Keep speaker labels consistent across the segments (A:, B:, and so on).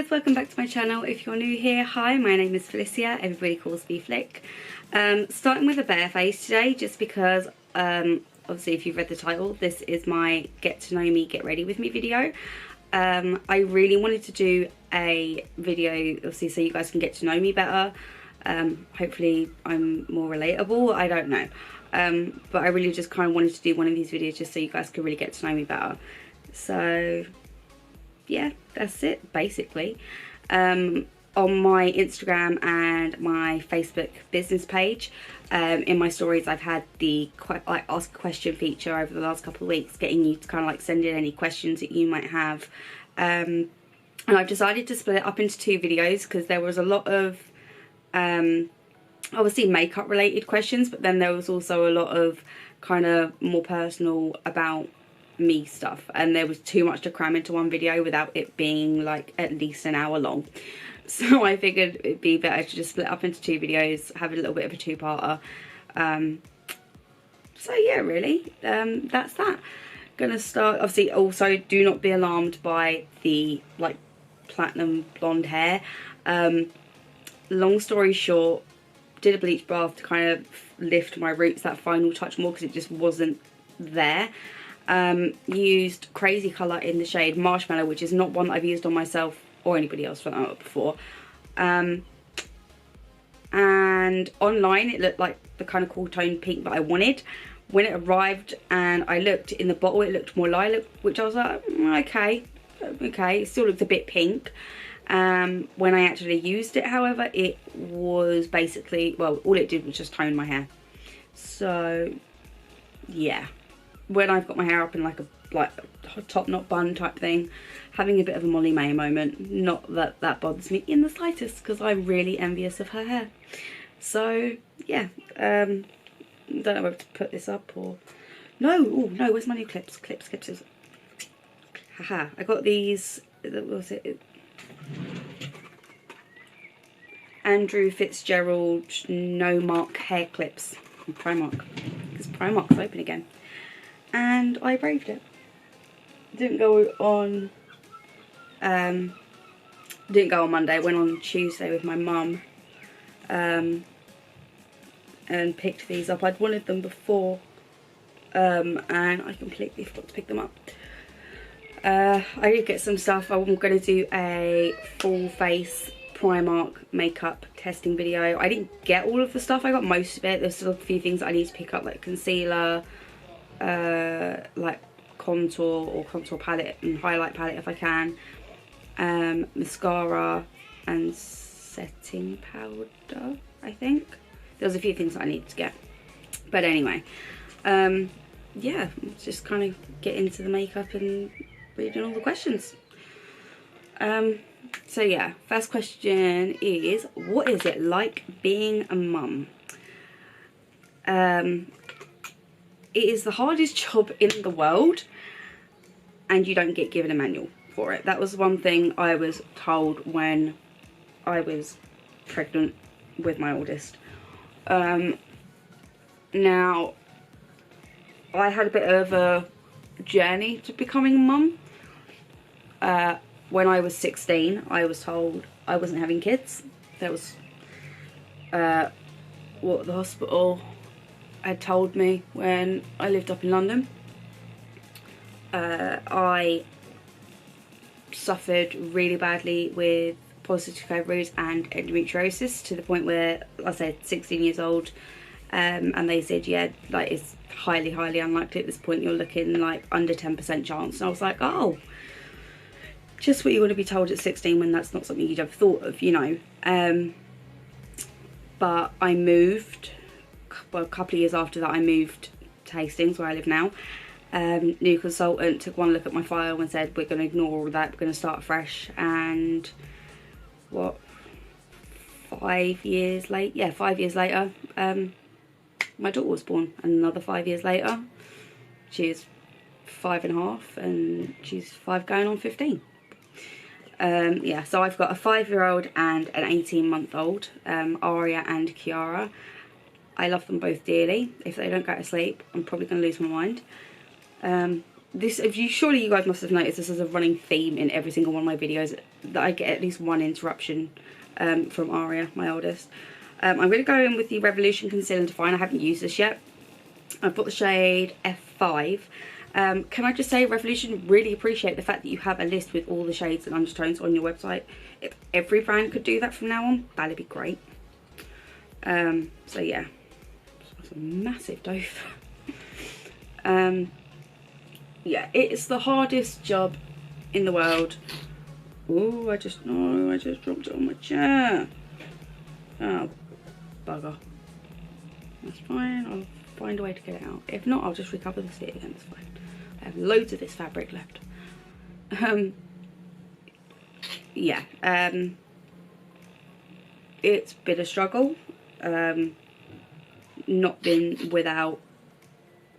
A: guys, welcome back to my channel. If you're new here, hi, my name is Felicia, everybody calls me Flick. Starting with a bare face today, just because obviously if you've read the title, this is my get to know me, get ready with me video. I really wanted to do a video, obviously, so you guys can get to know me better. Hopefully I'm more relatable, I don't know. But I really just kind of wanted to do one of these videos just so you guys could really get to know me better. So yeah, that's it basically. On my Instagram and my Facebook business page, in my stories I've had the ask a question feature over the last couple of weeks, getting you to kind of like send in any questions that you might have, and I've decided to split it up into two videos because there was a lot of obviously makeup related questions, but then there was also a lot of kind of more personal about me stuff, and there was too much to cram into one video without it being like at least an hour long. So I figured it'd be better to just split up into two videos, have a little bit of a two-parter. So yeah, really, that's that. Gonna start, obviously, also do not be alarmed by the like platinum blonde hair. Long story short, did a bleach bath to kind of lift my roots that final touch more because it just wasn't there. Used Crazy Colour in the shade Marshmallow, which is not one that I've used on myself or anybody else for that matter before. And online it looked like the kind of cool tone pink that I wanted. When it arrived and I looked in the bottle, it looked more lilac, which I was like, okay, it still looked a bit pink. When I actually used it, however, it was basically, well, all it did was just tone my hair. So yeah, when I've got my hair up in like a top knot bun type thing, having a bit of a Molly May moment. Not that that bothers me in the slightest, because I'm really envious of her hair. So yeah, don't know whether to put this up or no. Oh no, where's my new clips? Clips. Haha, I got these. What was it? Andrew Fitzgerald no mark hair clips from Primark, because Primark's open again, and I braved it. Didn't go on Monday. I went on Tuesday with my mum, and picked these up. I'd wanted them before, and I completely forgot to pick them up. I did get some stuff. I'm going to do a full face Primark makeup testing video. I didn't get all of the stuff, I got most of it. There's still a few things that I need to pick up, like concealer, like contour palette and highlight palette if I can, mascara and setting powder. I think there's a few things that I need to get, but anyway, yeah, just kind of get into the makeup and reading all the questions. So yeah, first question is, what is it like being a mum? It is the hardest job in the world, and you don't get given a manual for it. That was one thing I was told when I was pregnant with my oldest. Now, I had a bit of a journey to becoming a mum. When I was 16, I was told I wasn't having kids. That was what the hospital had told me when I lived up in London. I suffered really badly with polycystic ovaries and endometriosis, to the point where I said 16 years old, and they said, yeah, like it's highly unlikely at this point, you're looking like under 10% chance. And I was like, oh, just what you want to be told at 16 when that's not something you'd have thought of, you know. But I moved, well, a couple of years after that I moved to Hastings, where I live now. New consultant took one look at my file and said, we're going to ignore all that, we're going to start fresh. And what, 5 years later, yeah, 5 years later, my daughter was born. And another 5 years later, she's 5.5 and she's 5 going on 15. Yeah, so I've got a 5-year-old and an 18-month-old, Aria and Kiara. I love them both dearly. If they don't go to sleep, I'm probably going to lose my mind. Surely you guys must have noticed this is a running theme in every single one of my videos that I get at least one interruption from Aria, my oldest. I'm going to go in with the Revolution Conceal and Define. I haven't used this yet. I've got the shade F5. Can I just say, Revolution, really appreciate the fact that you have a list with all the shades and undertones on your website. If every brand could do that from now on, that'd be great. So yeah, it's a massive doof. Yeah, it's the hardest job in the world. Oh, I just dropped it on my chair. Oh, bugger. That's fine, I'll find a way to get it out. If not, I'll just recover the seat again, it's fine. I have loads of this fabric left. Yeah, it's been a struggle. Not been without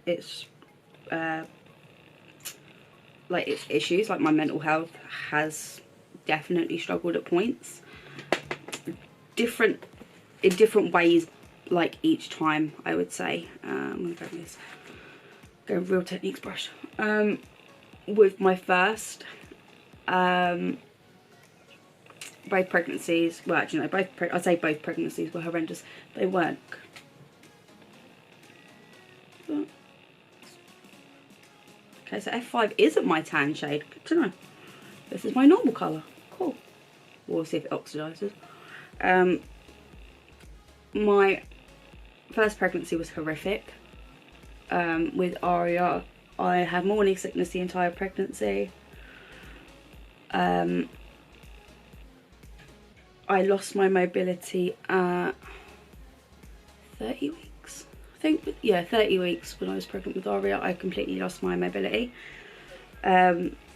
A: its like its issues. Like, my mental health has definitely struggled at points, in different ways, like each time, I would say. I'm gonna go with Real Techniques brush. With my first, both pregnancies, well actually no, I'd say both pregnancies were horrendous. They weren't. Okay, so F5 isn't my tan shade. Good to know. This is my normal colour. Cool. We'll see if it oxidizes. My first pregnancy was horrific. With Aria, I had morning sickness the entire pregnancy. I lost my mobility at 30 weeks. I think, yeah, 30 weeks when I was pregnant with Aria. I completely lost my mobility.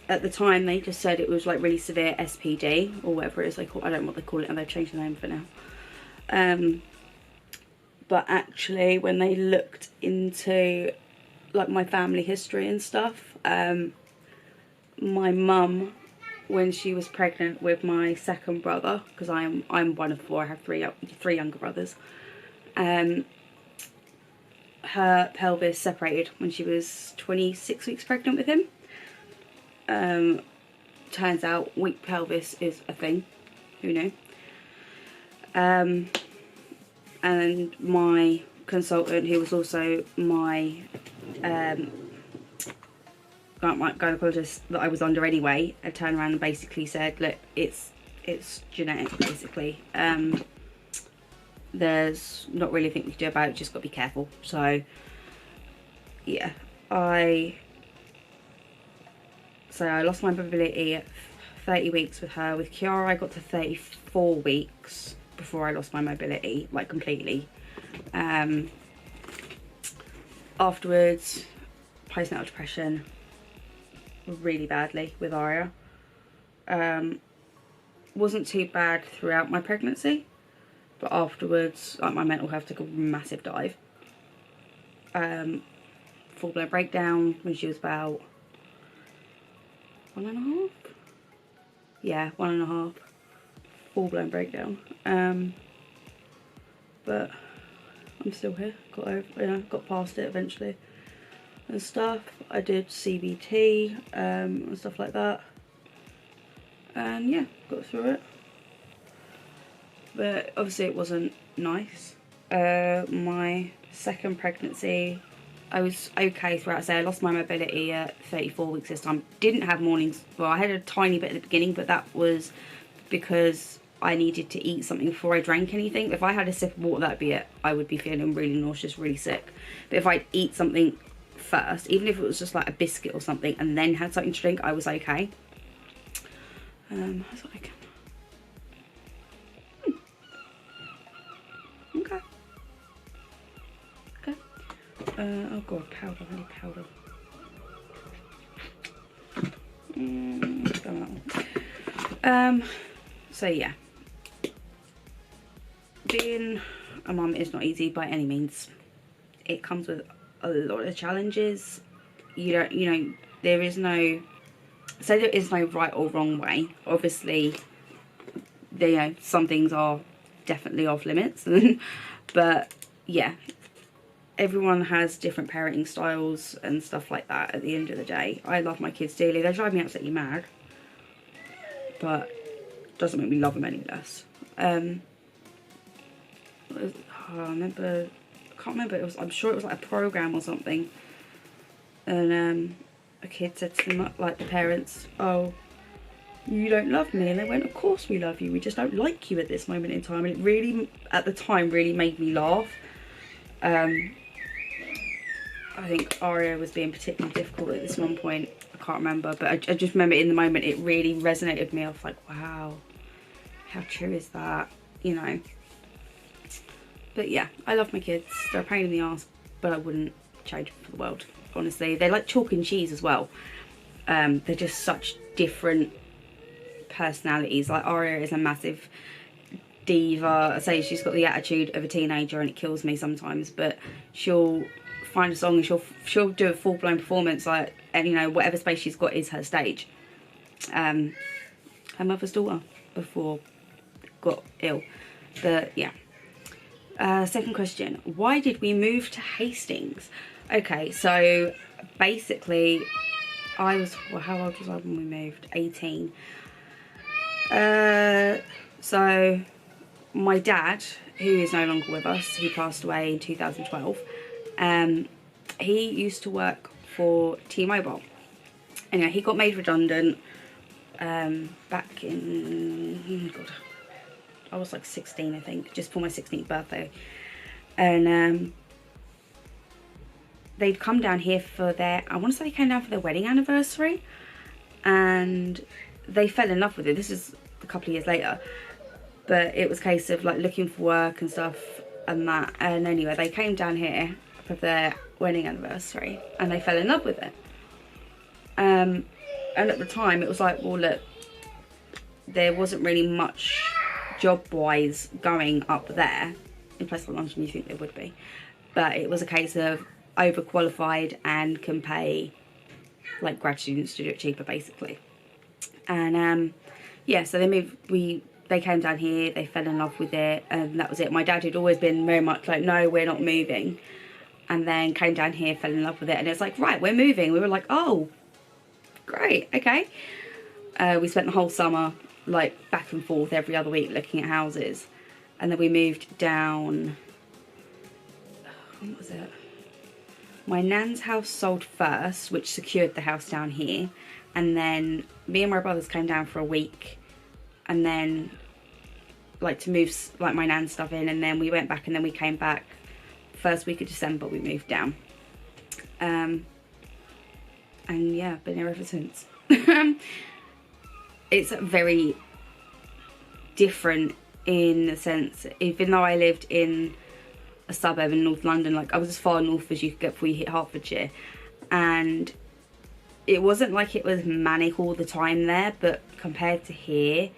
A: At the time, they just said it was like really severe SPD or whatever it is they call. I don't know what they call it, and they've changed the name for now. But actually, when they looked into like my family history and stuff, my mum, when she was pregnant with my second brother, because I'm one of four, I have three younger brothers, her pelvis separated when she was 26 weeks pregnant with him. Turns out weak pelvis is a thing. Who knew? And my consultant, who was also my gynecologist that I was under anyway, I turned around and basically said, look, it's genetic, basically. There's not really anything we can do about it, just got to be careful. So yeah, I lost my mobility at 30 weeks with her. With Kiara, I got to 34 weeks before I lost my mobility, like completely. Afterwards, postnatal depression really badly with Aria. Wasn't too bad throughout my pregnancy, but afterwards, like, my mental health took a massive dive. Full-blown breakdown when she was about 1.5. Yeah, 1.5. Full-blown breakdown. But I'm still here. Got past it eventually and stuff. I did CBT and stuff like that, and yeah, got through it. But obviously it wasn't nice. My second pregnancy, I was okay throughout. So I lost my mobility at 34 weeks this time. Didn't have mornings. Well, I had a tiny bit at the beginning, but that was because I needed to eat something before I drank anything. If I had a sip of water, that'd be it. I would be feeling really nauseous, really sick. But if I'd eat something first, even if it was just like a biscuit or something, and then had something to drink, I was okay. That's what I can. Okay. Okay. Oh god, powder. I need powder. So yeah, being a mum is not easy by any means. It comes with a lot of challenges. There is no right or wrong way. Obviously, some things are definitely off limits, but yeah, everyone has different parenting styles and stuff like that. At the end of the day, I love my kids dearly. They drive me absolutely mad, but doesn't make me love him any less. I can't remember, I'm sure it was like a program or something, and a kid said to them, like, the parents, oh, you don't love me, and they went, of course we love you, we just don't like you at this moment in time. And it really, at the time, really made me laugh. I think Aria was being particularly difficult at this one point, I can't remember, but I just remember in the moment it really resonated with me. I was like, wow, how true is that, you know. But yeah, I love my kids, they're a pain in the arse, but I wouldn't change them for the world, honestly. They're like chalk and cheese as well. They're just such different personalities. Like, Aria is a massive diva. I say she's got the attitude of a teenager, and it kills me sometimes, but she'll find a song and she'll do a full-blown performance, like, and you know, whatever space she's got is her stage. Her mother's daughter before got ill. But yeah. Second question, why did we move to Hastings? Okay, so basically I was, well, how old was I when we moved? 18. So my dad, who is no longer with us, he passed away in 2012. He used to work for T-Mobile. Anyway, he got made redundant back in, oh God, I was like 16, I think, just for my 16th birthday. And they'd come down here for their, I want to say they came down for their wedding anniversary, and they fell in love with it. This is a couple of years later, but it was a case of like looking for work and stuff and that. And anyway, they came down here for their wedding anniversary and they fell in love with it. And at the time it was like, well, look, there wasn't really much job-wise going up there. In places like London you think there would be, but it was a case of overqualified and can pay like grad students to do it cheaper, basically. And yeah, so they came down here, they fell in love with it, and that was it. My dad had always been very much like, no, we're not moving, and then came down here, fell in love with it, and it's like, right, we're moving. We were like, oh, great, okay. We spent the whole summer like back and forth every other week looking at houses, and then we moved down, what was it? My nan's house sold first, which secured the house down here, and then me and my brothers came down for a week, and then like to move like my nan's stuff in, and then we went back, and then we came back first week of December. We moved down, and yeah, been here ever since. It's very different in the sense, even though I lived in a suburb in North London, like I was as far north as you could get before you hit Hertfordshire, and it wasn't like it was manic all the time there, but compared to here,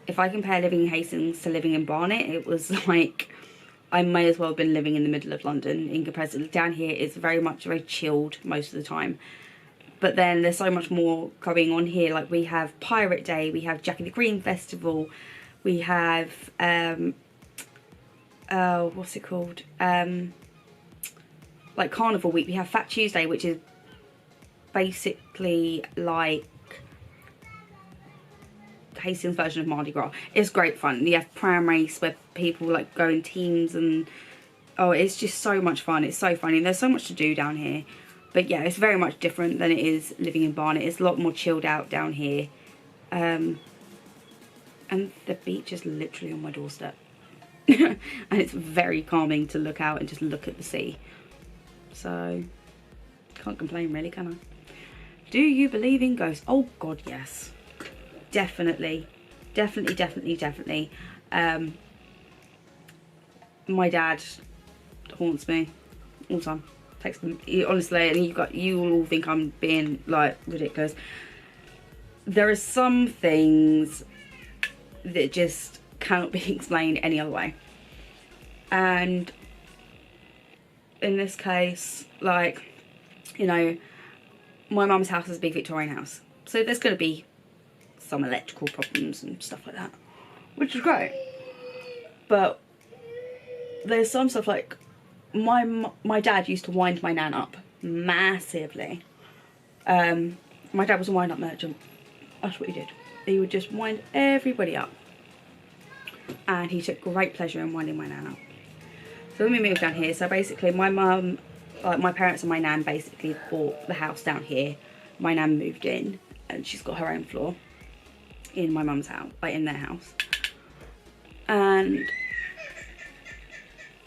A: if I compare living in Hastings to living in Barnet, it was like I may as well have been living in the middle of London in comparison. Down here it's very chilled most of the time, but then there's so much more going on here. Like we have Pirate Day, we have Jack and the Green Festival, we have what's it called, like Carnival Week, we have Fat Tuesday, which is basically like Hastings version of Mardi Gras. It's great fun. You have pram race where people like go in teams, and oh, it's just so much fun. It's so funny. There's so much to do down here. But yeah, it's very much different than it is living in Barnet. It's a lot more chilled out down here. And the beach is literally on my doorstep. And it's very calming to look out and just look at the sea. So, can't complain really, can I? Do you believe in ghosts? Oh God, yes. Definitely. Definitely. My dad haunts me all the time. Text him, honestly, and you all think I'm being like ridiculous. There are some things that just cannot be explained any other way, and in this case, like, you know, my mum's house is a big Victorian house, so there's going to be some electrical problems and stuff like that, which is great. But there's some stuff like my dad used to wind my nan up massively. My dad was a wind-up merchant. That's what he did. he would just wind everybody up. And he took great pleasure in winding my nan up. So when we moved down here, so basically my mum, like my parents and my nan basically bought the house down here. My nan moved in and she's got her own floor in my mum's house, like in their house. And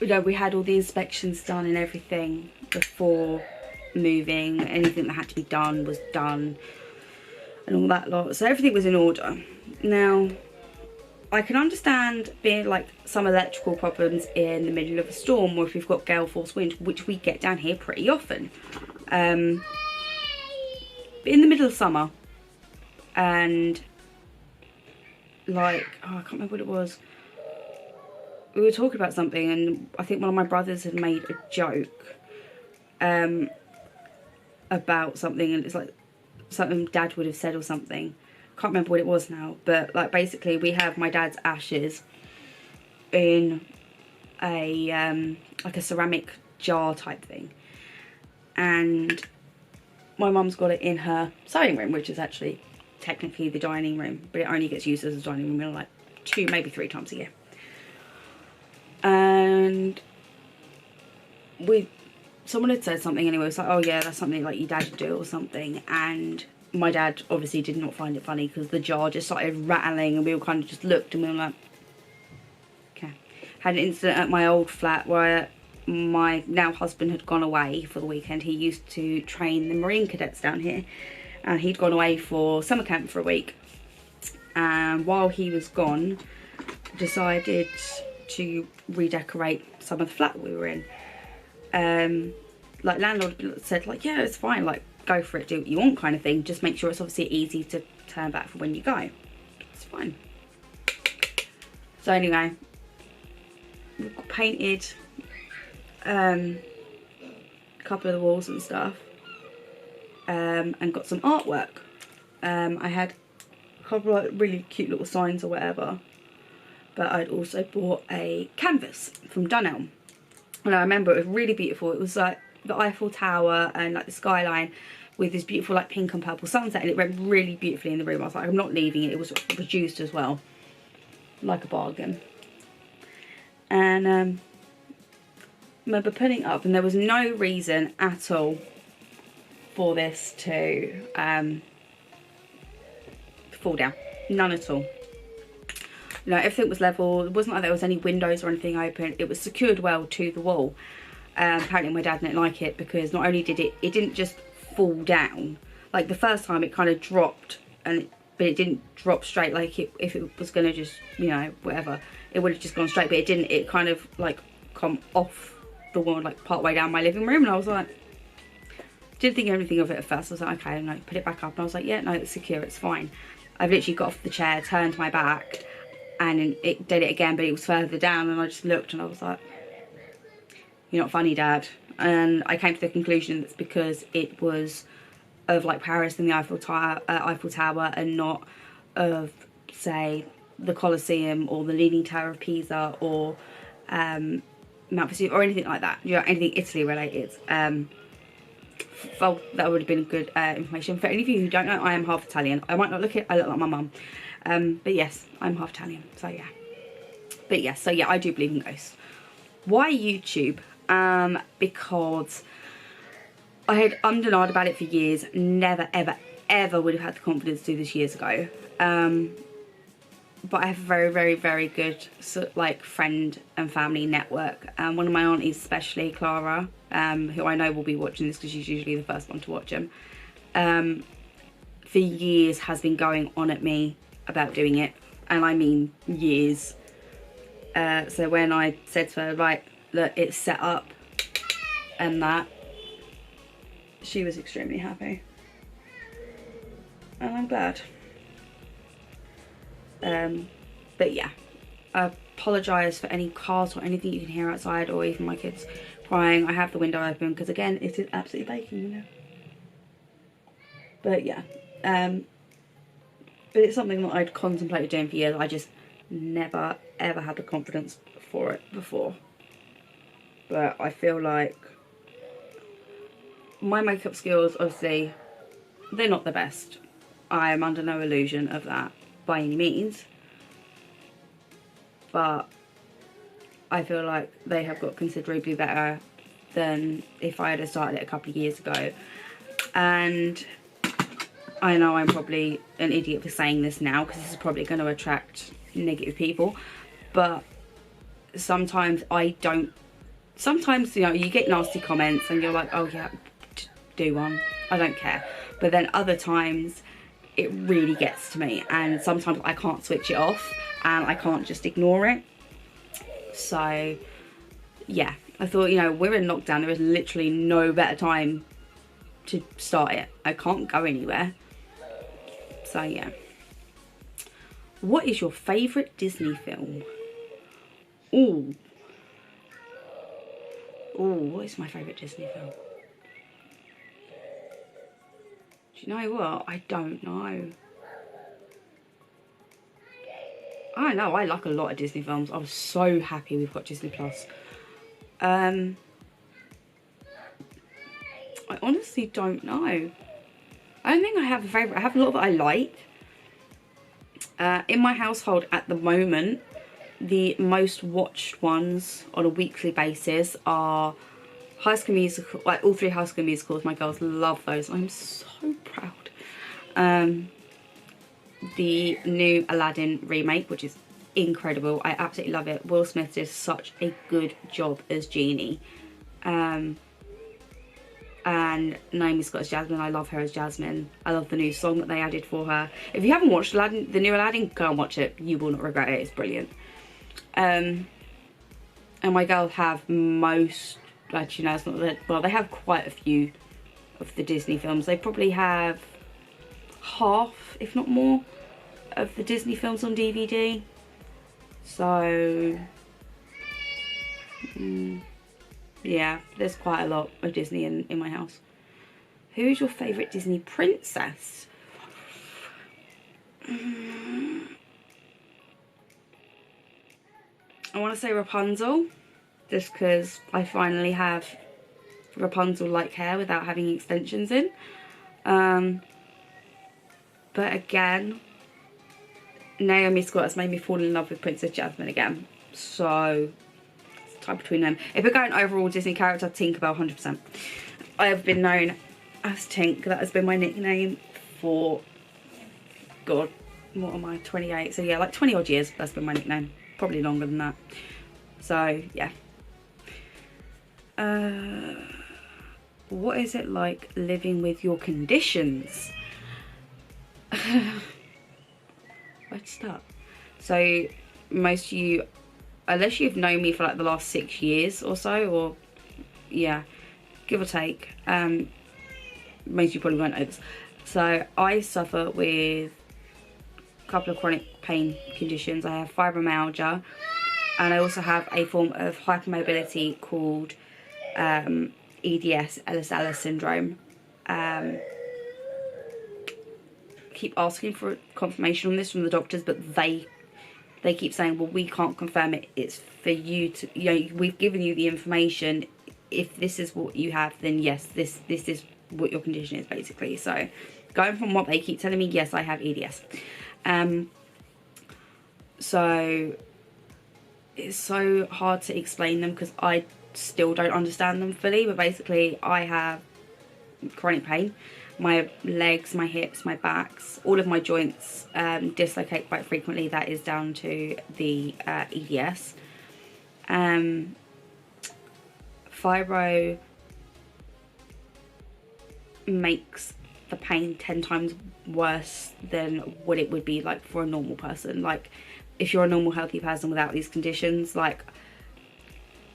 A: you know, we had all the inspections done and everything before moving. Anything that had to be done was done and all that lot. So everything was in order. Now, I can understand being like some electrical problems in the middle of a storm, or if you've got gale force wind, which we get down here pretty often. But in the middle of summer, and like, oh, I can't remember what it was. We were talking about something, and I think one of my brothers had made a joke about something, and it's like something Dad would have said or something. Can't remember what it was now, but like basically we have my dad's ashes in a like a ceramic jar type thing, and my mum's got it in her sewing room, which is actually technically the dining room, but it only gets used as a dining room like 2, maybe 3 times a year. And someone had said something anyway. It was like, oh yeah, that's something like your dad would do or something. And my dad obviously did not find it funny because the jar just started rattling, and we all kind of just looked and we were like, okay. Had an incident at my old flat where my now husband had gone away for the weekend. He used to train the Marine cadets down here, and he'd gone away for summer camp for a week. And while he was gone, decided to redecorate some of the flat that we were in. Like landlord said, like, yeah, it's fine, like go for it, do what you want kind of thing, just make sure it's obviously easy to turn back for when you go. It's fine. So anyway, we painted a couple of the walls and stuff, and got some artwork. I had a couple of like really cute little signs or whatever, but I'd also bought a canvas from Dunelm, and I remember it was really beautiful. It was like the Eiffel Tower and like the skyline with this beautiful like pink and purple sunset, and it went really beautifully in the room. I was like, I'm not leaving it. It was produced as well, like a bargain. And I remember putting it up, and there was no reason at all for this to fall down. None at all. You know, everything was level. It wasn't like there was any windows or anything open. It was secured well to the wall. Apparently my dad didn't like it because not only did it didn't just fall down. Like the first time it kind of dropped, but it didn't drop straight. Like if it was going to just, you know, whatever, it would have just gone straight, but it didn't. It kind of like come off the wall like part way down my living room, and I was like, didn't think anything of it at first. I was like, okay, and I put it back up, and I was like, yeah, no, it's secure, it's fine. I've literally got off the chair, turned my back, and it did it again, but it was further down, and I just looked and I was like, you're not funny, Dad. And I came to the conclusion it's because it was of like Paris and the Eiffel Tower, and not of, say, the Colosseum or the Leaning Tower of Pisa or Mount Vesuvius or anything like that. You know, anything Italy related. Well, that would have been good information. For any of you who don't know, I am half Italian. I might not look it, I look like my mum. But yes, I'm half Italian, so yeah. But yes, so yeah, I do believe in ghosts. Why YouTube? Because I had undenied about it for years. Never, ever, ever would have had the confidence to do this years ago. But I have a very, very, very good like friend and family network. One of my aunties, especially Clara, who I know will be watching this because she's usually the first one to watch them, for years has been going on at me about doing it, and I mean years. So when I said to her, right, look, it's set up and that, she was extremely happy, and I'm glad. But yeah, I apologise for any cars or anything you can hear outside, or even my kids crying. I have the window open because again it is absolutely baking, you know. But yeah, but it's something that I'd contemplated doing for years. I just never ever had the confidence for it before. But I feel like my makeup skills, obviously, they're not the best. I am under no illusion of that. by any means, but I feel like they have got considerably better than if I had started it a couple of years ago. And I know I'm probably an idiot for saying this now, because this is probably going to attract negative people, but sometimes sometimes, you know, you get nasty comments and you're like, oh yeah, do one, I don't care. But then other times it really gets to me, and sometimes I can't switch it off and I can't just ignore it. So yeah, I thought, you know, we're in lockdown, there is literally no better time to start it. I can't go anywhere. So yeah. What is your favourite Disney film? Ooh, what is my favourite Disney film? Do you know what? I don't know. I know, I like a lot of Disney films. I'm so happy we've got Disney Plus. I honestly don't know. I don't think I have a favourite. I have a lot that I like. In my household at the moment, the most watched ones on a weekly basis are High School Musical, like all 3 High School Musicals. My girls love those. I'm so proud. The new Aladdin remake, which is incredible. I absolutely love it. Will Smith did such a good job as Genie. And Naomi Scott as Jasmine. I love her as Jasmine. I love the new song that they added for her. If you haven't watched Aladdin, the new Aladdin, go and watch it. You will not regret it. It's brilliant. And my girls have most, actually no, it's not that, well, they have quite a few of the Disney films. They probably have half, if not more, of the Disney films on DVD. So yeah, there's quite a lot of Disney in my house. Who is your favourite Disney princess? I want to say Rapunzel, just because I finally have Rapunzel-like hair without having extensions in. But again, Naomi Scott has made me fall in love with Princess Jasmine again. So it's a tie between them. If we're going overall Disney character, Tinkerbell, 100%. I have been known as Tink. That has been my nickname for, God, what am I, 28? So yeah, like 20 odd years, that's been my nickname. Probably longer than that. So yeah. What is it like living with your conditions? Where to start? So most of you, unless you've known me for like the last 6 years or so, or yeah, give or take, most of you probably won't know this. So I suffer with a couple of chronic pain conditions. I have fibromyalgia, and I also have a form of hypermobility called EDS, Ehlers-Danlos syndrome. Keep asking for confirmation on this from the doctors, but they keep saying, well, we can't confirm it. It's for you to, you know, we've given you the information. If this is what you have, then yes, this is what your condition is, basically. So going from what they keep telling me, yes, I have EDS. So it's so hard to explain them because I still don't understand them fully, but basically I have chronic pain. My legs, my hips, my backs, all of my joints dislocate quite frequently. That is down to the EDS. Fibro makes the pain 10 times worse than what it would be like for a normal person. Like if you're a normal healthy person without these conditions, like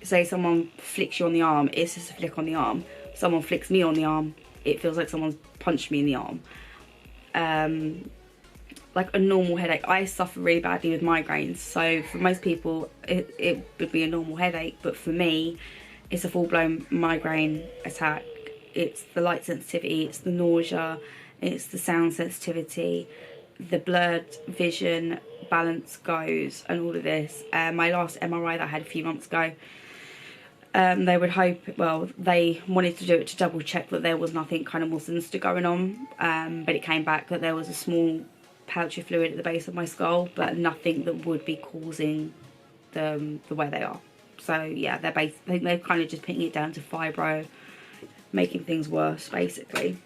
A: say someone flicks you on the arm, it's just a flick on the arm. Someone flicks me on the arm, it feels like someone's punched me in the arm. Like a normal headache, I suffer really badly with migraines, so for most people it would be a normal headache, but for me it's a full-blown migraine attack. It's the light sensitivity, it's the nausea, it's the sound sensitivity, the blurred vision, balance goes, and all of this. My last MRI that I had a few months ago, they would hope, well, they wanted to do it to double check that there was nothing kind of more sinister going on, but it came back that there was a small pouchy fluid at the base of my skull, but nothing that would be causing them the way they are. So yeah, I think they're kind of just putting it down to fibro, making things worse, basically.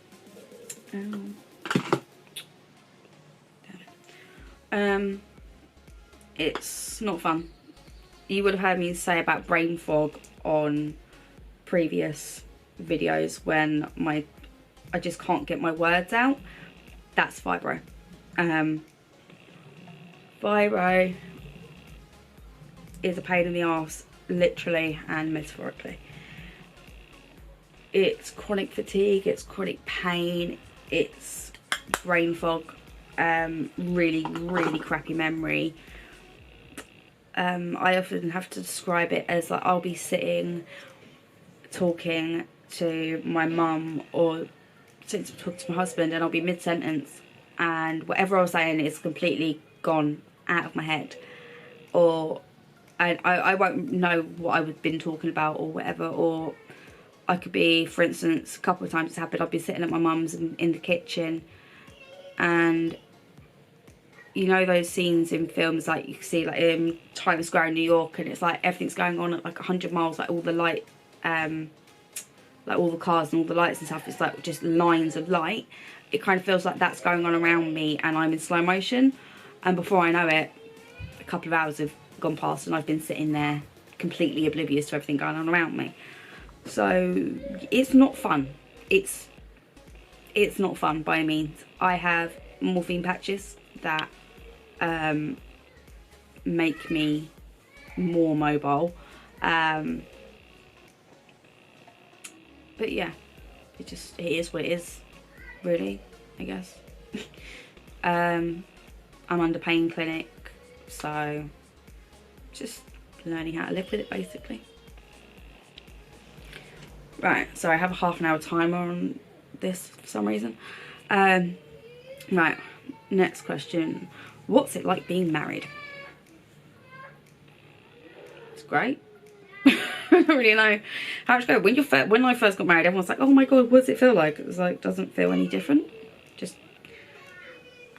A: It's not fun. You would have heard me say about brain fog on previous videos when I just can't get my words out. That's fibro. Fibro is a pain in the arse, literally and metaphorically. It's chronic fatigue, it's chronic pain, it's brain fog, really, really crappy memory. I often have to describe it as like I'll be sitting talking to my mum or sitting to talk to my husband, and I'll be mid-sentence and whatever I was saying is completely gone out of my head, or I won't know what I've been talking about or whatever. Or I could be, for instance, a couple of times it's happened, I'll be sitting at my mum's in the kitchen, and you know those scenes in films like you see like in Times Square in New York, and it's like everything's going on at like 100 miles, like all the light, like all the cars and all the lights and stuff, it's like just lines of light. It kind of feels like that's going on around me and I'm in slow motion, and before I know it, a couple of hours have gone past and I've been sitting there completely oblivious to everything going on around me. So it's not fun. It's not fun by any means. I have morphine patches that make me more mobile, but yeah, it is what it is, really, I guess. I'm under pain clinic, so just learning how to live with it, basically. Right, so I have a half an hour timer on this for some reason. Right, next question. What's it like being married? It's great. I don't really know how to go. When I first got married, everyone's like, oh my god, what does it feel like? It was like, doesn't feel any different. Just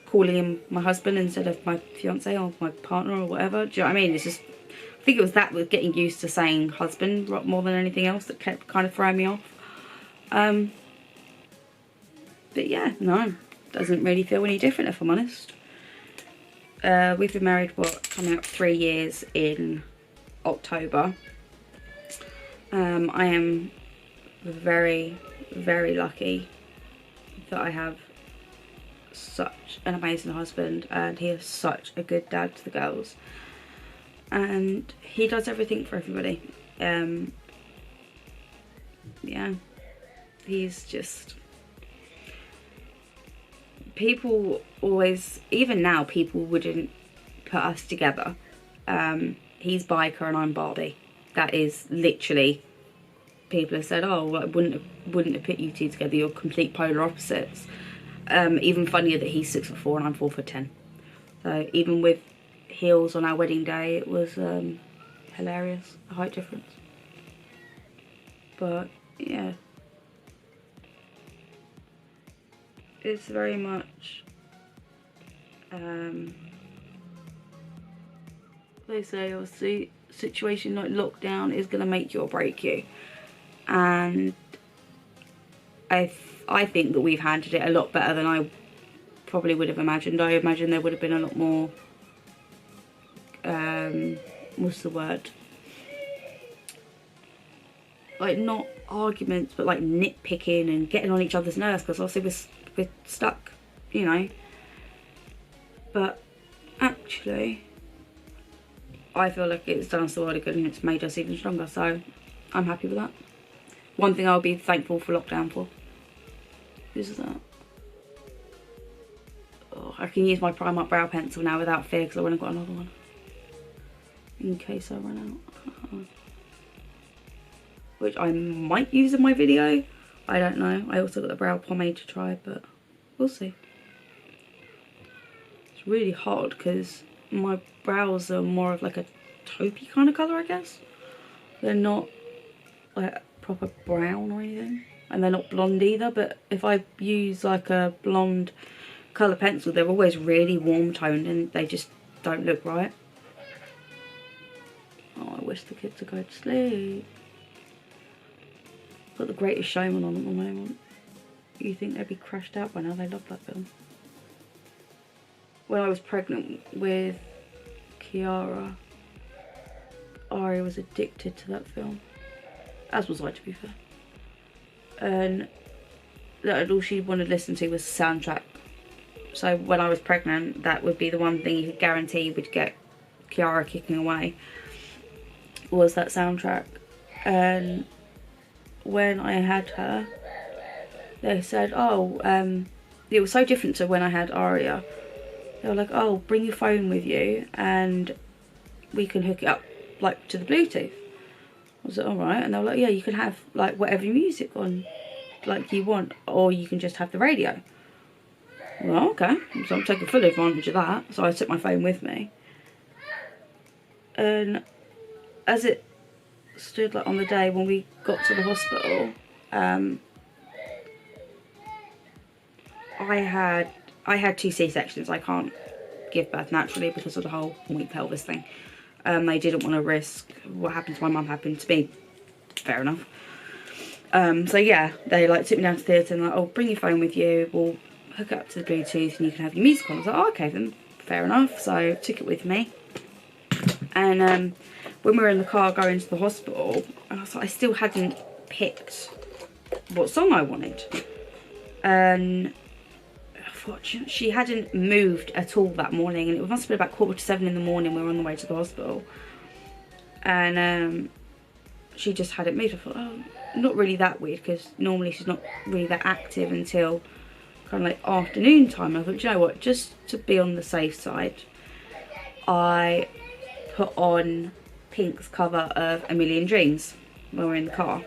A: calling him my husband instead of my fiance or my partner or whatever. Do you know what I mean? It's just, I think it was that with getting used to saying husband more than anything else that kept kind of throwing me off. But yeah, no, doesn't really feel any different, if I'm honest. We've been married, what, coming up 3 years in October. I am very, very lucky that I have such an amazing husband, and he is such a good dad to the girls, and he does everything for everybody. Yeah, he's just, people always, even now, people wouldn't put us together. He's biker and I'm Barbie. That is literally, people have said, oh, well, I wouldn't have put you two together, you're complete polar opposites. Even funnier that he's 6'4" and I'm 4'10". So even with heels on our wedding day, it was hilarious, the height difference. But yeah, it's very much, they say obviously situation like lockdown is going to make you or break you, and I think that we've handled it a lot better than I probably would have imagined. I imagine there would have been a lot more, what's the word, like not arguments but like nitpicking and getting on each other's nerves, because obviously we're stuck, you know. But actually I feel like it's done us a lot of good and it's made us even stronger, so I'm happy with that. One thing I'll be thankful for lockdown for is that I can use my Primark brow pencil now without fear, because I wouldn't have got another one in case I run out. Which I might use in my video, I don't know. I also got the brow pomade to try, but we'll see. It's really hard because my brows are more of like a taupey kind of colour, I guess. They're not like proper brown or anything, and they're not blonde either. But if I use like a blonde colour pencil, they're always really warm toned and they just don't look right. Oh, I wish the kids would go to sleep. Got The Greatest Showman on at the moment. You think they'd be crashed out by now? They love that film. When I was pregnant with Kiara, Ari was addicted to that film. As was I, to be fair. And all she wanted to listen to was the soundtrack. So when I was pregnant, that would be the one thing you could guarantee would get Kiara kicking away, was that soundtrack. And when I had her, they said, oh, it was so different to when I had Aria. They were like, oh, bring your phone with you and we can hook it up like to the Bluetooth. I was like, alright. And they were like, yeah, you can have like whatever music on like you want, or you can just have the radio. Well, okay, so I'm taking full advantage of that. So I took my phone with me. And as it stood like on the day when we got to the hospital, I had 2 C-sections. I can't give birth naturally because of the whole weak pelvis thing. They didn't want to risk what happened to my mum happened to me. Fair enough. So yeah, they like took me down to the theatre and like, oh, bring your phone with you. We'll hook it up to the Bluetooth and you can have your music on. I was like, oh, okay then, fair enough. So I took it with me. And when we were in the car going to the hospital, I was like, I still hadn't picked what song I wanted. And unfortunately, she hadn't moved at all that morning, and it must have been about 7:15 in the morning. We were on the way to the hospital, and she just hadn't moved. I thought, oh, not really that weird, because normally she's not really that active until kind of like afternoon time. I thought, you know what, just to be on the safe side, I put on Pink's cover of A Million Dreams when we were in the car,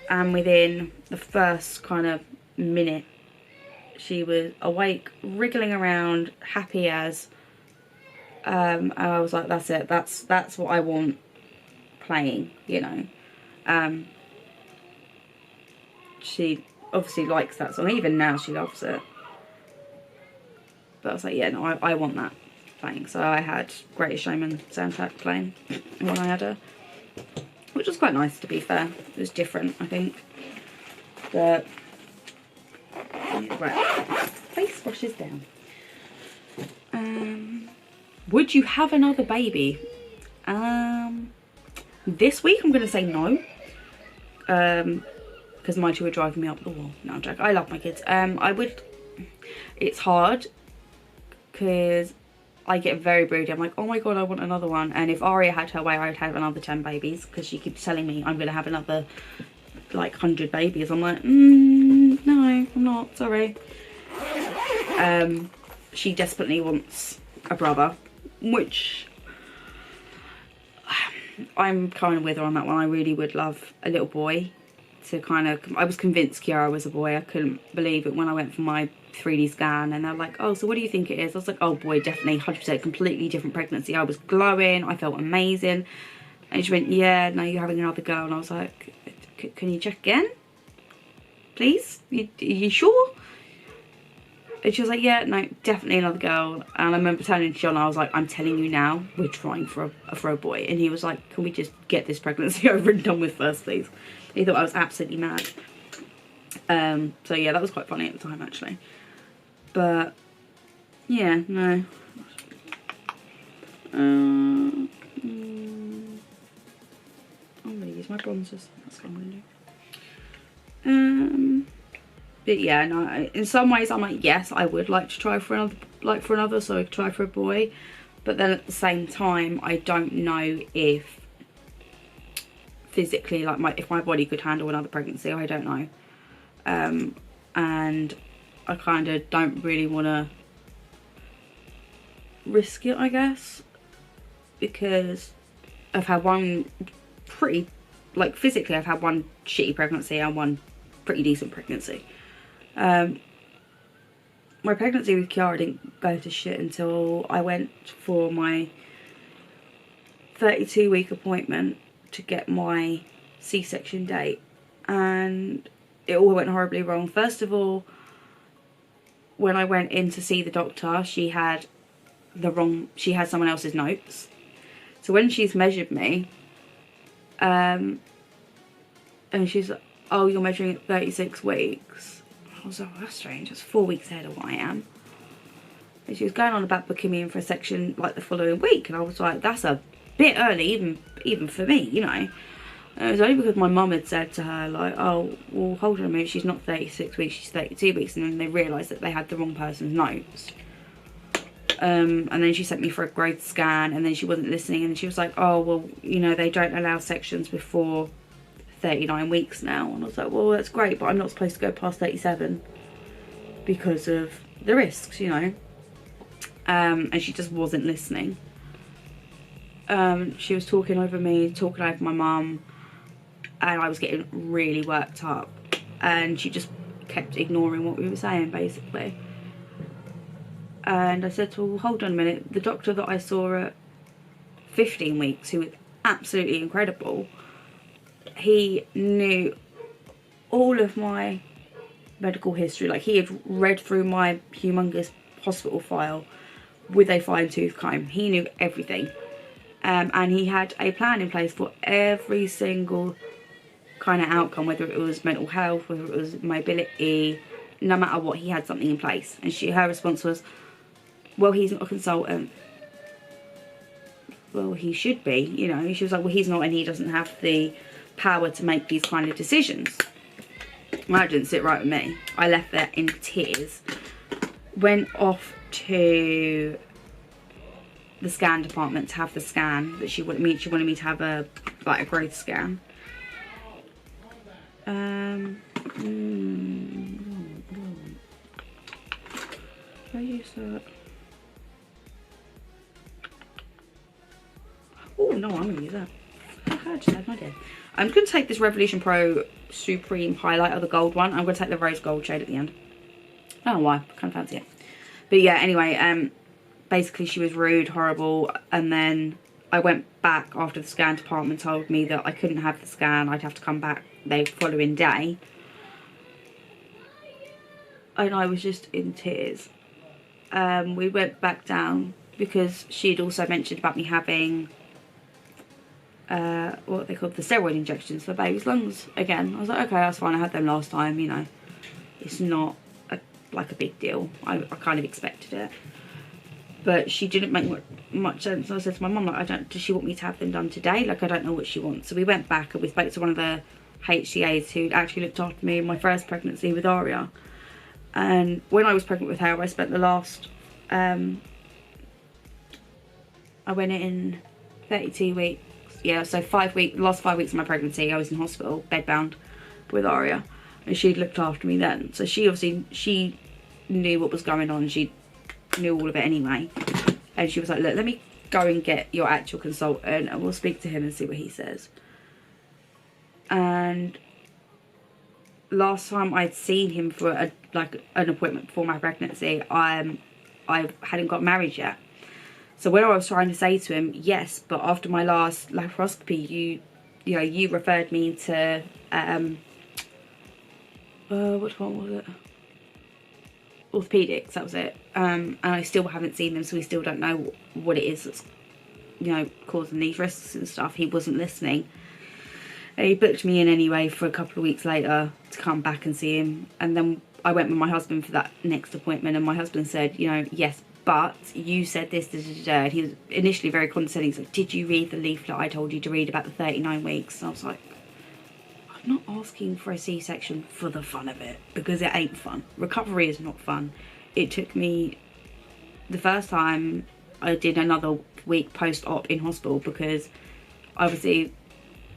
A: and within the first kind of minute she was awake, wriggling around, happy as, and I was like, that's it, that's what I want playing, you know. She obviously likes that song, even now she loves it, but I was like, yeah, no, I want that playing. So I had Greatest Showman soundtrack playing when I had her, which was quite nice, to be fair. It was different, I think, but right, face wash is down. Would you have another baby? This week I'm gonna say no, because my 2 are driving me up the wall. No, I'm joking. I love my kids. I would. It's hard because I get very broody. I'm like, oh my god, I want another one. And if Aria had her way, I would have another 10 babies, because she keeps telling me I'm gonna have another like 100 babies. I'm like, no, I'm not, sorry. She desperately wants a brother, which I'm kind of with her on that one. I really would love a little boy to kind of, I was convinced Kiara was a boy. I couldn't believe it when I went for my 3D scan and they're like, oh, so what do you think it is? I was like, oh boy, definitely 100% completely different pregnancy. I was glowing, I felt amazing. And she went, yeah, no, you're having another girl. And I was like, can you check again? Please? Are you sure? And she was like, yeah, no, definitely another girl. And I remember telling John, I was like, I'm telling you now, we're trying for a boy. And he was like, can we just get this pregnancy over and done with first, please? He thought I was absolutely mad. So yeah, that was quite funny at the time, actually. But yeah, no. I'm gonna use my bronzers. That's what I'm gonna do. But yeah, no. In some ways, I'm like, yes, I would like to try for another, so I could try for a boy. But then at the same time, I don't know if physically, like if my body could handle another pregnancy. I don't know. And I kind of don't really want to risk it, I guess, because I've had one pretty, like physically I've had one shitty pregnancy and one pretty decent pregnancy. My pregnancy with Kiara didn't go to shit until I went for my 32-week appointment to get my C-section date, and it all went horribly wrong. First of all, when I went in to see the doctor, she had someone else's notes. So when she's measured me, and she's like, oh, you're measuring at 36 weeks. I was like, oh, that's strange, that's 4 weeks ahead of what I am. And she was going on about booking me in for a section like the following week, and I was like, that's a bit early, even for me, you know. And it was only because my mum had said to her, like, oh, well, hold on a minute, she's not 36 weeks, she's 32 weeks, and then they realised that they had the wrong person's notes. And then she sent me for a growth scan, and then she wasn't listening, and she was like, oh, well, you know, they don't allow sections before 39 weeks now. And I was like, well, that's great, but I'm not supposed to go past 37 because of the risks, you know. And she just wasn't listening. She was talking over me, talking over my mum, and I was getting really worked up, and she just kept ignoring what we were saying, basically. And I said to her, well, hold on a minute, the doctor that I saw at 15 weeks, who was absolutely incredible, he knew all of my medical history. Like, he had read through my humongous hospital file with a fine-tooth comb. He knew everything. And he had a plan in place for every single kind of outcome, whether it was mental health, whether it was mobility, no matter what, he had something in place. And her response was, well, he's not a consultant. Well, he should be, you know. She was like, well, he's not, and he doesn't have the power to make these kind of decisions. Well, that didn't sit right with me. I left there in tears. Went off to the scan department to have the scan that she wanted me to have a growth scan. I use that. Oh no, I'm gonna use that. I just had an idea. I'm gonna take this Revolution Pro Supreme highlighter, the gold one. I'm gonna take the rose gold shade at the end. I don't know why, I kind of fancy it. But yeah, anyway, basically she was rude, horrible, and then I went back after the scan department told me that I couldn't have the scan, I'd have to come back the following day. And I was just in tears. We went back down because she'd also mentioned about me having what they called the steroid injections for baby's lungs again. I was like, okay, that's fine, I had them last time, you know, it's not like a big deal. I kind of expected it, but she didn't make much sense. I said to my mum, like, does she want me to have them done today? Like, I don't know what she wants. So we went back and we spoke to one of the HCAs who actually looked after me in my first pregnancy with Aria. And when I was pregnant with her, I spent the last I went in 32 weeks. Yeah, so the last 5 weeks of my pregnancy, I was in hospital, bedbound with Aria, and she'd looked after me then. So she knew what was going on. She knew all of it anyway. And she was like, look, let me go and get your actual consultant, and we'll speak to him and see what he says. And last time I'd seen him for an appointment before my pregnancy, I hadn't got married yet. So when I was trying to say to him, yes, but after my last laparoscopy, you referred me to which one was it? Orthopedics, that was it. And I still haven't seen them, so we still don't know what it is that's, you know, causing these risks and stuff. He wasn't listening. And he booked me in anyway for a couple of weeks later to come back and see him. And then I went with my husband for that next appointment, and my husband said, you know, yes, but you said this, and he was initially very condescending. He's like, did you read the leaflet I told you to read about the 39 weeks? And I was like, I'm not asking for a C-section for the fun of it, because it ain't fun. Recovery is not fun. It took me, the first time I did another week post-op in hospital, because I obviously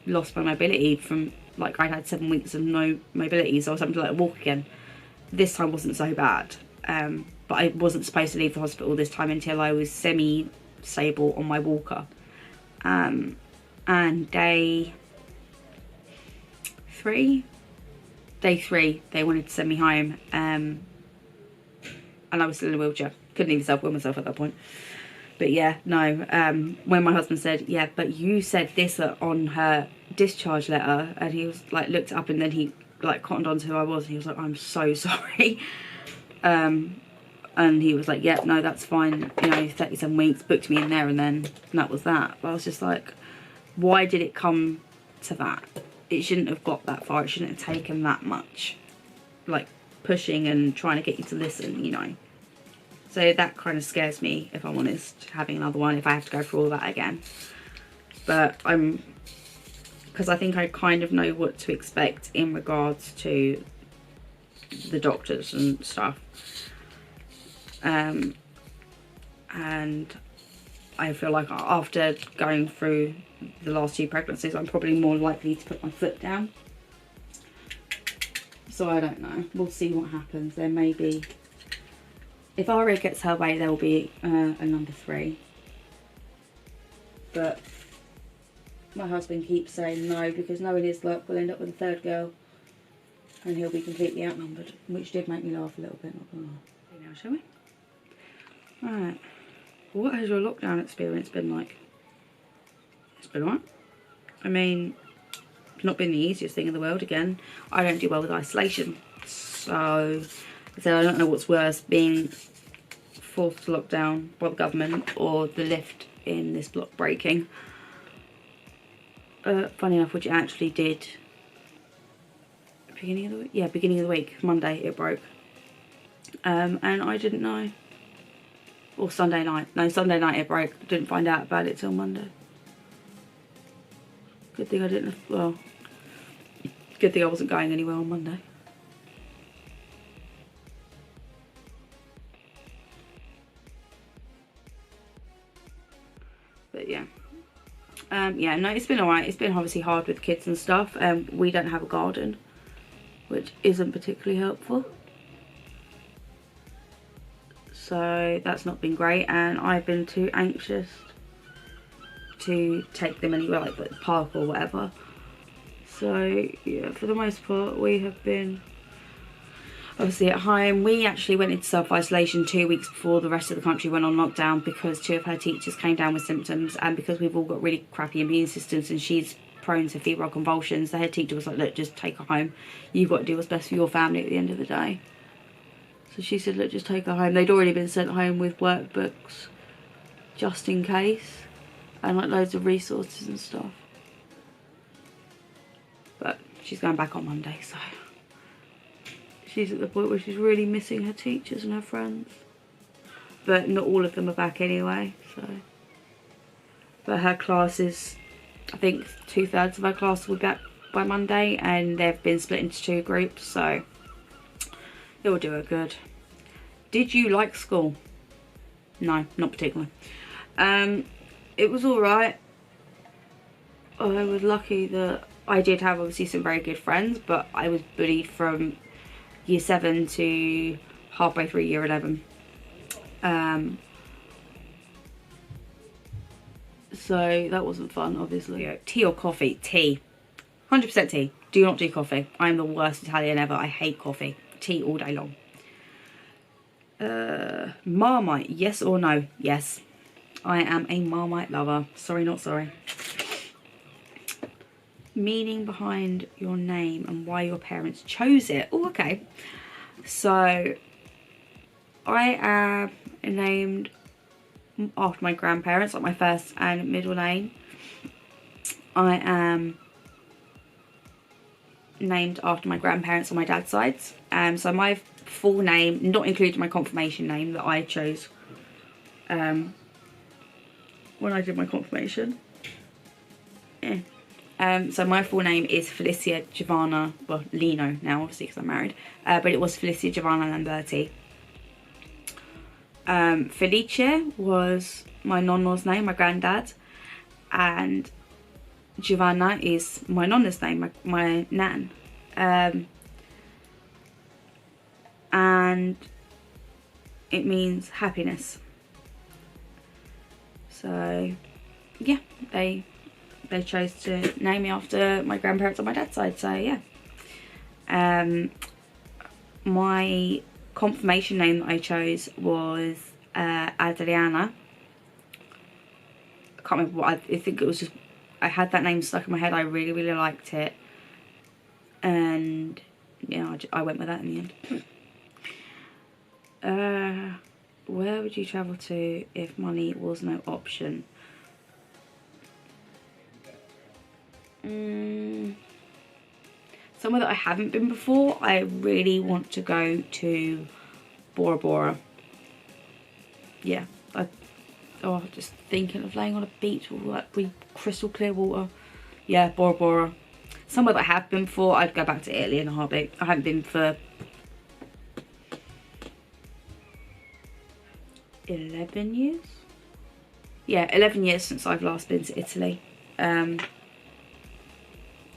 A: lost my mobility from, like, I had 7 weeks of no mobility, so I was having to like walk again. This time wasn't so bad, but I wasn't supposed to leave the hospital this time until I was semi-stable on my walker. And day three, they wanted to send me home, and I was still in a wheelchair. Couldn't even self-wheel myself at that point. But yeah, no, when my husband said, yeah, but you said this on her discharge letter, and he was like, looked it up, and then he like cottoned on to who I was, and he was like, I'm so sorry. And he was like, yep, no, that's fine, you know, 37 weeks, booked me in there, and that was that. But I was just like, why did it come to that? It shouldn't have got that far. It shouldn't have taken that much, like, pushing and trying to get you to listen, you know. So that kind of scares me, if I'm honest, having another one, if I have to go through all that again. But because I think I kind of know what to expect in regards to the doctors and stuff. And I feel like after going through the last 2 pregnancies, I'm probably more likely to put my foot down. So I don't know. We'll see what happens. There may be, if Aria gets her way, there will be a number 3. But my husband keeps saying no, because knowing his luck, we'll end up with a 3rd girl and he'll be completely outnumbered, which did make me laugh a little bit, not gonna lie. Now, shall we? Alright. What has your lockdown experience been like? It's been alright. I mean, it's not been the easiest thing in the world. Again, I don't do well with isolation. So I don't know what's worse, being forced to lock down by the government or the lift in this block breaking. Funny enough, which it actually did. Beginning of the week? Yeah, beginning of the week. Monday it broke. And I didn't know. Or Sunday night. No, Sunday night it broke. Didn't find out about it till Monday. Good thing I didn't, well, good thing I wasn't going anywhere on Monday. But yeah. Yeah, no, it's been alright. It's been obviously hard with kids and stuff. We don't have a garden, which isn't particularly helpful. So that's not been great, and I've been too anxious to take them anywhere, like the park or whatever. So yeah, for the most part we have been obviously at home. We actually went into self-isolation 2 weeks before the rest of the country went on lockdown, because 2 of her teachers came down with symptoms, and because we've all got really crappy immune systems and she's prone to febrile convulsions, the head teacher was like, look, just take her home. You've got to do what's best for your family at the end of the day. So she said, look, just take her home. They'd already been sent home with workbooks just in case, and like loads of resources and stuff. But she's going back on Monday, so she's at the point where she's really missing her teachers and her friends. But not all of them are back anyway, so. But her classes, I think 2/3 of her class will be back by Monday, and they've been split into 2 groups, so it will do her good. Did you like school? No, not particularly. It was alright. I was lucky that I did have obviously some very good friends, but I was bullied from year 7 to halfway through year 11. So that wasn't fun, obviously. Tea or coffee? Tea. 100% tea. Do not do coffee. I'm the worst Italian ever. I hate coffee. Tea all day long. Marmite, yes or no? Yes. I am a Marmite lover. Sorry, not sorry. Meaning behind your name and why your parents chose it. Oh, okay. So, I am named after my grandparents, like my first and middle name. I am named after my grandparents on my dad's sides. So my full name, not including my confirmation name that I chose when I did my confirmation. So my full name is Felicia Giovanna, well, Lino now, obviously, because I'm married. But it was Felicia Giovanna Lamberti. Felice was my nonna's name, my granddad. And Giovanna is my nonna's name, my nan. And it means happiness. So, yeah, they chose to name me after my grandparents on my dad's side, so yeah. My confirmation name that I chose was Adriana. I can't remember what, I think it was just, I had that name stuck in my head. I really, really liked it. And yeah, I went with that in the end. Where would you travel to if money was no option? Somewhere that I haven't been before, I really want to go to Bora Bora. Yeah, just thinking of laying on a beach with like crystal clear water. Yeah, Bora Bora. Somewhere that I have been before, I'd go back to Italy in a heartbeat. I haven't been for 11 years? Yeah, 11 years since I've last been to Italy.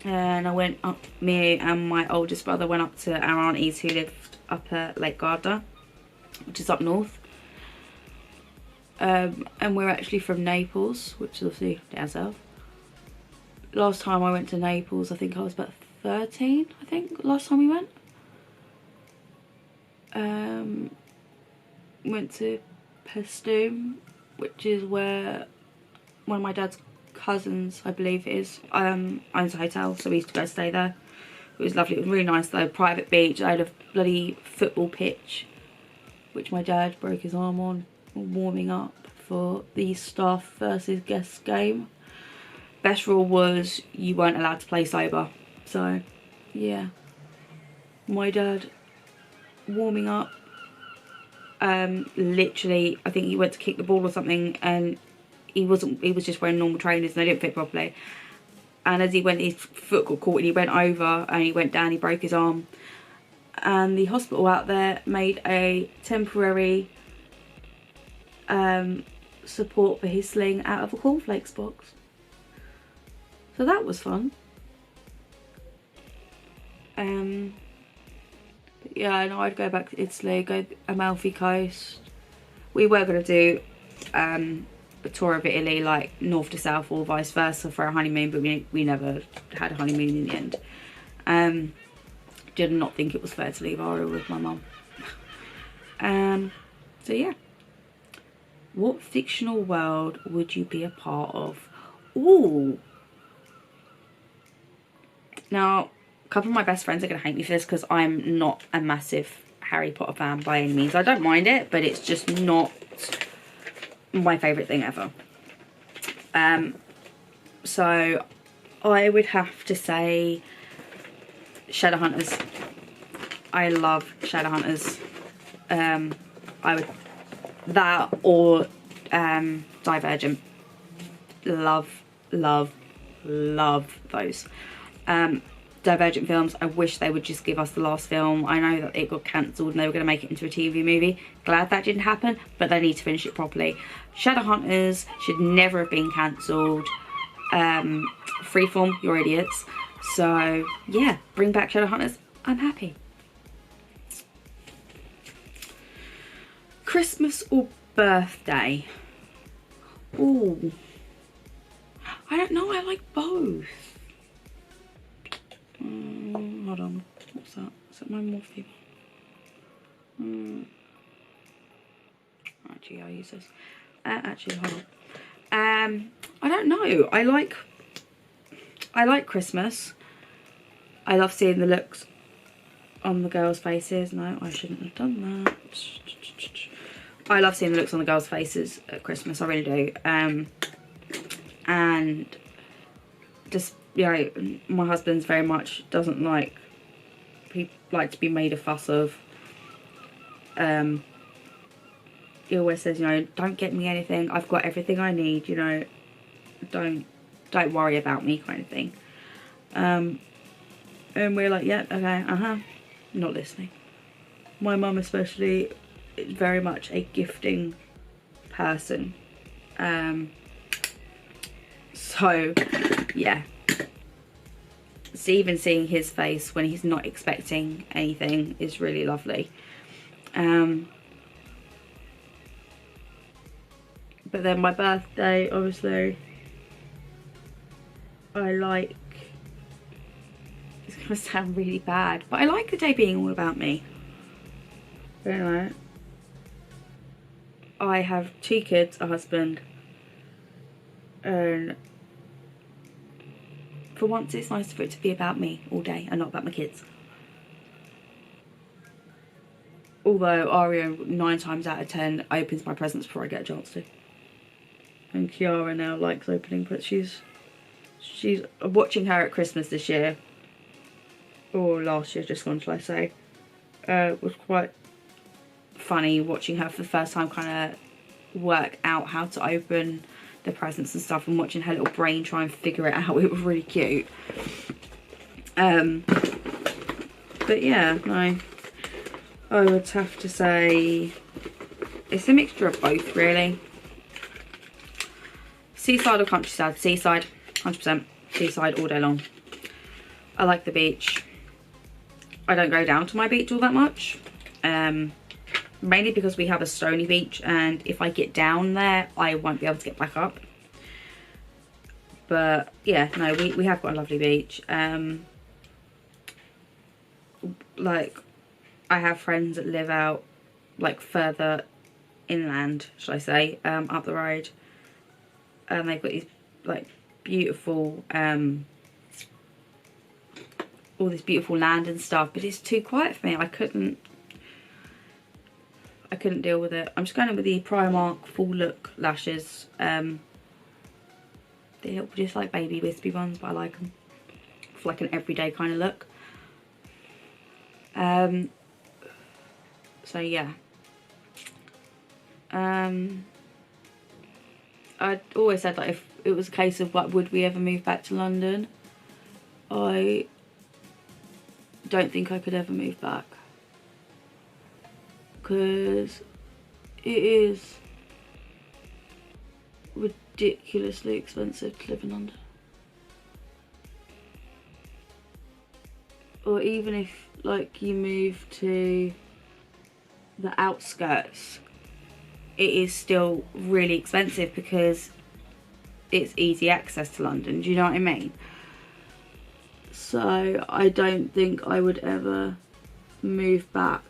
A: And I went up, me and my oldest brother went up to our aunties who lived up at Lake Garda, which is up north. And we're actually from Naples, which is obviously down south. Last time I went to Naples, I think I was about 13, I think, last time we went. Went to Paestum, which is where one of my dad's cousins, I believe it is, owns a hotel, so we used to go stay there. It was lovely. It was really nice though. Private beach. I had a bloody football pitch, which my dad broke his arm on, warming up for the staff versus guests game. Best rule was you weren't allowed to play sober. So yeah, my dad warming up. Literally, I think he went to kick the ball or something, and he was just wearing normal trainers and they didn't fit properly. And as he went, his foot got caught and he went over and he went down, he broke his arm. And the hospital out there made a temporary support for his sling out of a cornflakes box. So that was fun. But yeah, I know I'd go back to Italy, go Amalfi Coast. We were going to do a tour of Italy, like north to south or vice versa for our honeymoon, but we never had a honeymoon in the end. Did not think it was fair to leave Ara with my mum. So yeah. What fictional world would you be a part of? Ooh. Now, a couple of my best friends are going to hate me for this because I'm not a massive Harry Potter fan by any means. I don't mind it, but it's just not my favourite thing ever. So I would have to say Shadowhunters. I love Shadowhunters. I would, that or Divergent. Love those. Divergent films, I wish they would just give us the last film. I know that it got cancelled and they were going to make it into a TV movie. Glad that didn't happen, but they need to finish it properly. Shadowhunters should never have been cancelled. Freeform, you're idiots. So yeah, bring back Shadowhunters. I'm happy. Christmas or birthday? Ooh, I don't know. I like both. Hold on. What's that? Is that my Morphe? Actually, I'll use this. Actually, hold on. I don't know. I like Christmas. I love seeing the looks on the girls' faces. No, I shouldn't have done that. I love seeing the looks on the girls' faces at Christmas. I really do. And just, you know, my husband's very much doesn't like to be made a fuss of. He always says, you know, don't get me anything. I've got everything I need. You know, don't worry about me, kind of thing. And we're like, yeah, okay, not listening. My mum especially is very much a gifting person. So yeah. So even seeing his face when he's not expecting anything is really lovely. But then my birthday, obviously, I like, it's going to sound really bad, but I like the day being all about me. Anyway, I have 2 kids, a husband, and for once it's nice for it to be about me all day and not about my kids. Although Ario 9 times out of 10 opens my presents before I get a chance to. And Kiara now likes opening, but she's watching her at Christmas this year, or last year, just gone, shall I say, was quite funny watching her for the first time kind of work out how to open the presents and stuff, and watching her little brain try and figure it out. It was really cute. But yeah, no, I would have to say it's a mixture of both, really. Seaside or countryside? Seaside, 100%. Seaside all day long. I like the beach. I don't go down to my beach all that much. Mainly because we have a stony beach, and if I get down there, I won't be able to get back up. But yeah, no, we have got a lovely beach. Like, I have friends that live out, like, further inland, should I say, up the road. And they've got these, like, beautiful, all this beautiful land and stuff, but it's too quiet for me. I couldn't deal with it. I'm just going in with the Primark Full Look lashes. They look just like baby wispy ones, but I like them for like an everyday kind of look. So yeah. I'd always said that if it was a case of like, would we ever move back to London, I don't think I could ever move back, because it is ridiculously expensive to live in London. Or even if like you move to the outskirts, it is still really expensive because it's easy access to London. Do you know what I mean? So I don't think I would ever move back.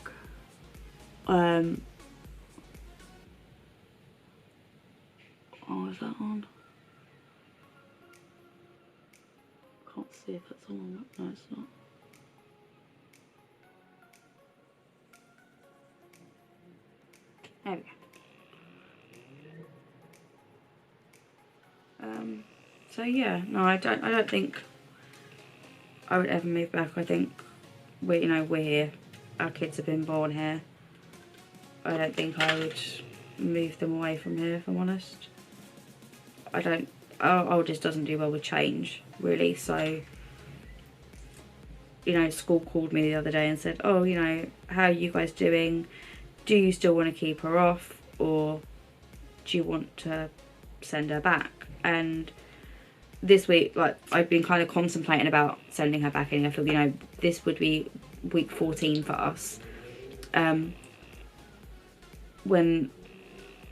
A: Oh, is that on? Can't see if it's on. No, it's not. There we go. So yeah, no, I don't think I would ever move back. I think we're here. Our kids have been born here. I don't think I would move them away from here, if I'm honest. Our oldest doesn't do well with change, really, so, school called me the other day and said, oh, how are you guys doing? Do you still want to keep her off, or do you want to send her back? And this week, like, I've been kind of contemplating about sending her back in. I feel, this would be week 14 for us. When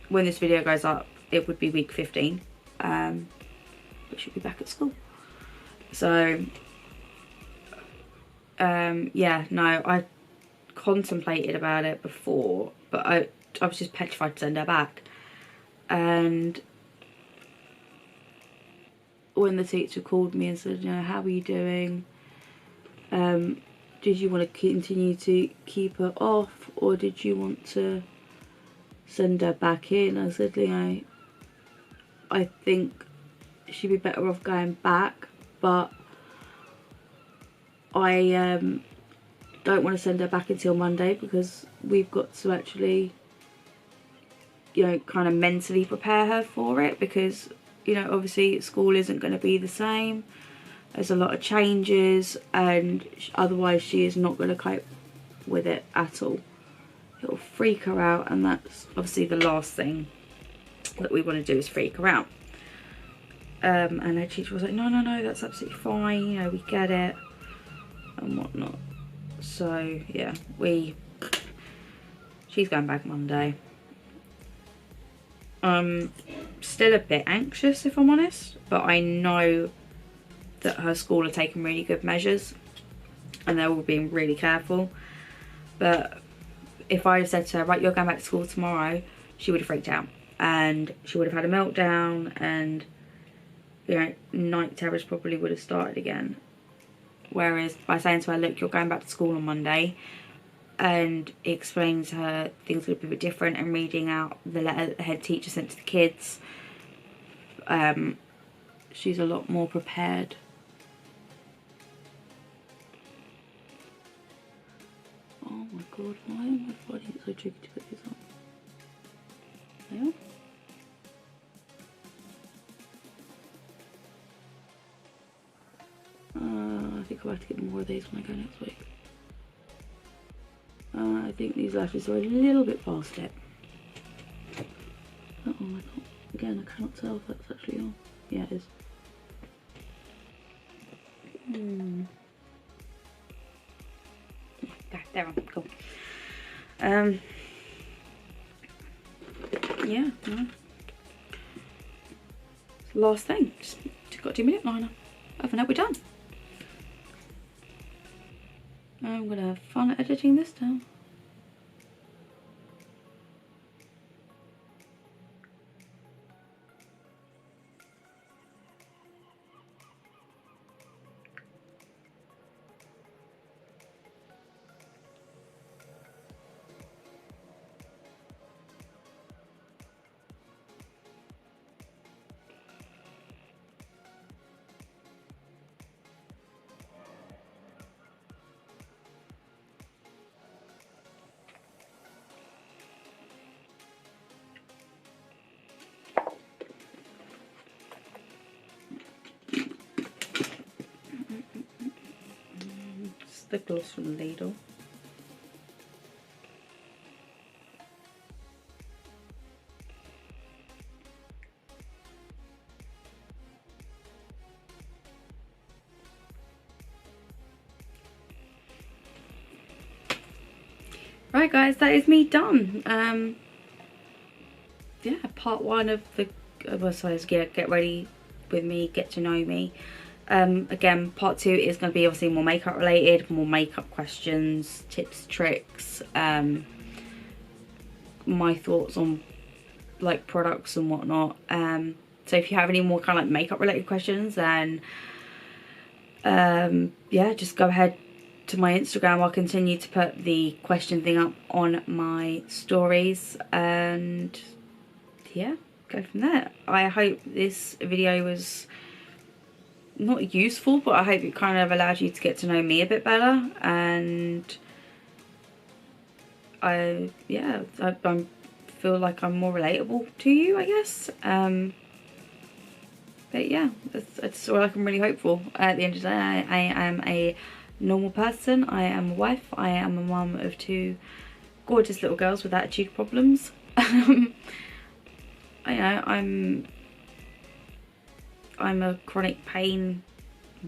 A: this video goes up, it would be week 15. We should be back at school. So, yeah, no, I contemplated about it before, but I was just petrified to send her back. And when the teacher called me and said, how are you doing? Did you want to continue to keep her off, or did you want to send her back in? I said, I think she'd be better off going back, but I don't want to send her back until Monday, because we've got to actually, kind of mentally prepare her for it, because, obviously school isn't going to be the same. There's a lot of changes, and otherwise she is not going to cope with it at all. It'll freak her out, and that's obviously the last thing that we want to do, is freak her out. And her teacher was like, no, that's absolutely fine, we get it, and whatnot. So yeah, she's going back Monday. I'm still a bit anxious, if I'm honest, but I know that her school are taking really good measures, and they're all being really careful. But if I had said to her, right, you're going back to school tomorrow, she would have freaked out, and she would have had a meltdown, and night terrors probably would have started again. Whereas by saying to her, look, you're going back to school on Monday, and explaining to her things would be a bit different, and reading out the letter the head teacher sent to the kids. She's a lot more prepared. Oh my god, why am I finding it so tricky to put these on? There. I think I'll have to get more of these when I go next week. I think these lashes are a little bit past it. Oh, again, I cannot tell if that's actually on. Yeah, it is. They're on. Cool. Yeah. No. Last thing. Just got a 2-minute liner. Other than that, we're done. I'm gonna have fun editing this down. The gloss from Lidl. Right guys, that is me done. Yeah, part 1 of the get ready with me, get to know me. Again, part 2 is going to be obviously more makeup related, more makeup questions, tips, tricks, my thoughts on like products and whatnot. So if you have any more kind of like makeup related questions, then yeah, just go ahead to my Instagram. I'll continue to put the question thing up on my stories, and yeah, go from there. I hope this video was not useful, but I hope it kind of allowed you to get to know me a bit better, and I feel like I'm more relatable to you, I guess. But yeah, that's all I can really hope for. At the end of the day, I am a normal person. I am a wife. I am a mum of 2 gorgeous little girls with attitude problems. I'm a chronic pain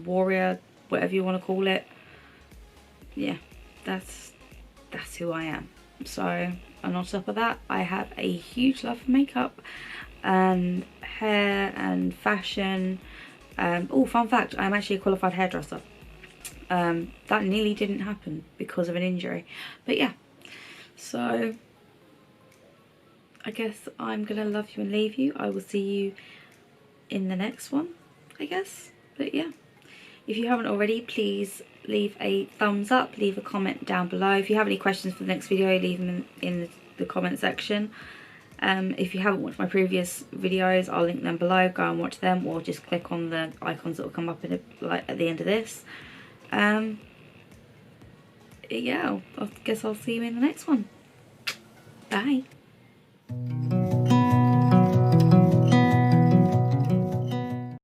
A: warrior, whatever you want to call it. Yeah, that's who I am. So, and on top of that, I have a huge love for makeup and hair and fashion. Oh, fun fact, I'm actually a qualified hairdresser. That nearly didn't happen because of an injury. But yeah, so I guess I'm gonna love you and leave you. I will see you in the next one, I guess. But yeah, if you haven't already, please leave a thumbs up, leave a comment down below. If you have any questions for the next video, leave them in the comment section. If you haven't watched my previous videos, I'll link them below. Go and watch them, or just click on the icons that will come up in at the end of this. Yeah, I guess I'll see you in the next one. Bye.